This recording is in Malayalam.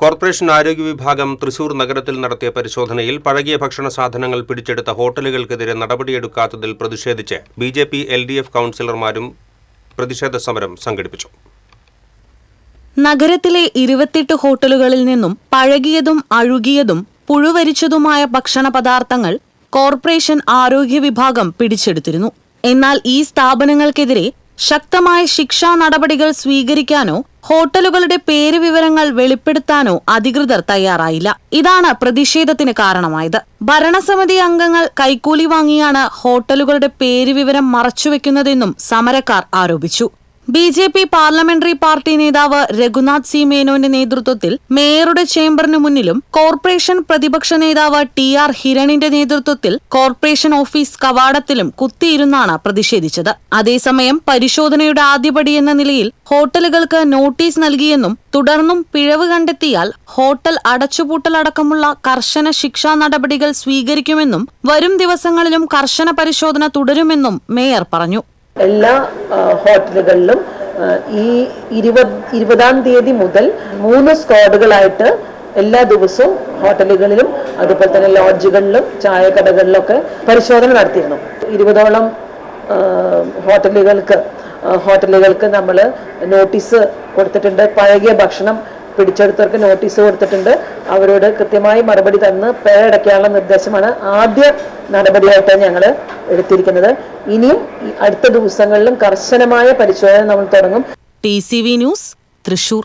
കോർപ്പറേഷൻ ആരോഗ്യ വിഭാഗം തൃശൂർ നഗരത്തിൽ നടത്തിയ പരിശോധനയിൽ പഴകിയ ഭക്ഷണ സാധനങ്ങൾ പിടിച്ചെടുത്ത ഹോട്ടലുകൾക്കെതിരെ നടപടിയെടുക്കാത്തതിൽ പ്രതിഷേധിച്ച് ബിജെപി LDF കൌൺസിലർമാരും പ്രതിഷേധ സമരം സംഘടിപ്പിച്ചു. നഗരത്തിലെ 28 ഹോട്ടലുകളിൽ നിന്നും പഴകിയതും അഴുകിയതും പുഴുവരിച്ചതുമായ ഭക്ഷണ പദാർത്ഥങ്ങൾ കോർപ്പറേഷൻ ആരോഗ്യ വിഭാഗം പിടിച്ചെടുത്തിരുന്നു. എന്നാൽ ഈ സ്ഥാപനങ്ങൾക്കെതിരെ ശക്തമായ ശിക്ഷാ നടപടികൾ സ്വീകരിക്കാനോ ഹോട്ടലുകളുടെ പേര് വിവരങ്ങൾ വെളിപ്പെടുത്താനോ അധികൃതർ തയ്യാറായില്ല. ഇതാണ് പ്രതിഷേധത്തിന് കാരണമായത്. ഭരണസമിതി അംഗങ്ങൾ കൈക്കൂലി വാങ്ങിയാണ് ഹോട്ടലുകളുടെ പേര് വിവരം മറച്ചുവെക്കുന്നതെന്നും സമരക്കാർ ആരോപിച്ചു. ബിജെപി പാർലമെന്ററി പാർട്ടി നേതാവ് രഘുനാഥ് സി മേനോന്റെ നേതൃത്വത്തിൽ മേയറുടെ ചേംബറിനു മുന്നിലും കോർപ്പറേഷൻ പ്രതിപക്ഷ നേതാവ് TR ഹിരണിന്റെ നേതൃത്വത്തിൽ കോർപ്പറേഷൻ ഓഫീസ് കവാടത്തിലും കുത്തിയിരുന്നാണ് പ്രതിഷേധിച്ചത്. അതേസമയം പരിശോധനയുടെ ആദ്യപടിയെന്ന നിലയിൽ ഹോട്ടലുകൾക്ക് നോട്ടീസ് നൽകിയെന്നും തുടർന്നും പിഴവ് കണ്ടെത്തിയാൽ ഹോട്ടൽ അടച്ചുപൂട്ടലടക്കമുള്ള കർശന ശിക്ഷാ നടപടികൾ സ്വീകരിക്കുമെന്നും വരും ദിവസങ്ങളിലും കർശന പരിശോധന തുടരുമെന്നും മേയർ പറഞ്ഞു. എല്ലാ ഹോട്ടലുകളിലും ഈ 20-ാം തീയതി മുതൽ 3 സ്ക്വാഡുകളായിട്ട് എല്ലാ ദിവസവും ഹോട്ടലുകളിലും അതുപോലെ തന്നെ ലോഡ്ജുകളിലും ചായക്കടകളിലൊക്കെ പരിശോധന നടത്തിയിരുന്നു. 20ഓളം ഹോട്ടലുകൾക്ക് നമ്മൾ നോട്ടീസ് കൊടുത്തിട്ടുണ്ട്. പഴകിയ ഭക്ഷണം പിടിച്ചെടുത്തവർക്ക് നോട്ടീസ് കൊടുത്തിട്ടുണ്ട്. അവരോട് കൃത്യമായി മറുപടി തന്ന് പേരടയ്ക്കാനുള്ള നിർദ്ദേശമാണ് ആദ്യ നടപടിയായിട്ട് ഞങ്ങൾ എടുത്തിരിക്കുന്നത്. ഇനിയും അടുത്ത ദിവസങ്ങളിലും കർശനമായ പരിശോധന നമ്മൾ തുടങ്ങും. TCV news, Thrissur.